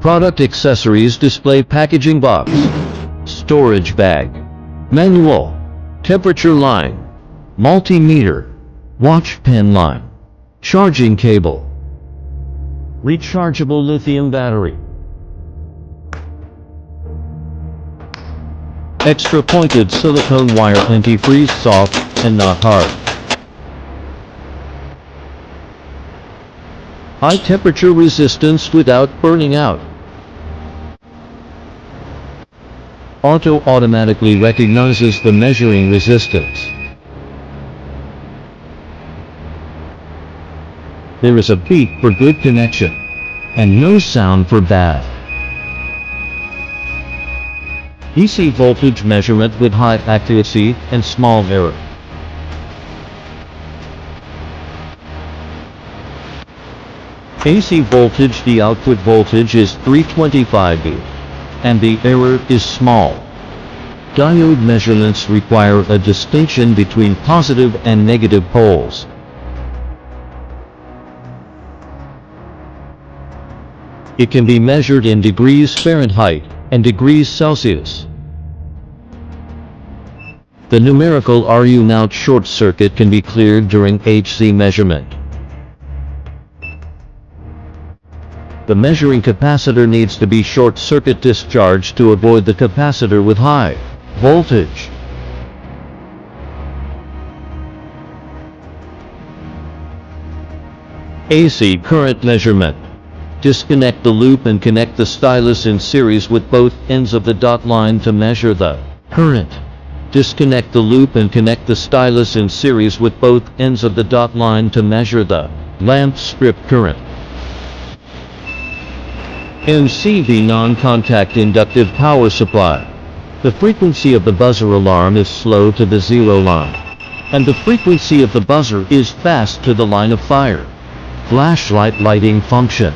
Product accessories display packaging box, storage bag, manual, temperature line, multimeter, watch pen line, charging cable, rechargeable lithium battery, extra pointed silicone wire, anti-freeze, soft and not hard. High temperature resistance without burning out. Auto automatically recognizes the measuring resistance. There is a beep for good connection, and no sound for bad. DC voltage measurement with high accuracy and small error. AC voltage, the output voltage is 325 V, and the error is small. Diode measurements require a distinction between positive and negative poles. It can be measured in degrees Fahrenheit and degrees Celsius. The numerical RU mount short circuit can be cleared during HC measurement. The measuring capacitor needs to be short circuit discharged to avoid the capacitor with high voltage. AC current measurement. Disconnect the loop and connect the stylus in series with both ends of the dot line to measure the current. Disconnect the loop and connect the stylus in series with both ends of the dot line to measure the lamp strip current. NCV non-contact inductive power supply. The frequency of the buzzer alarm is slow to the zero line, and the frequency of the buzzer is fast to the line of fire. Flashlight lighting function.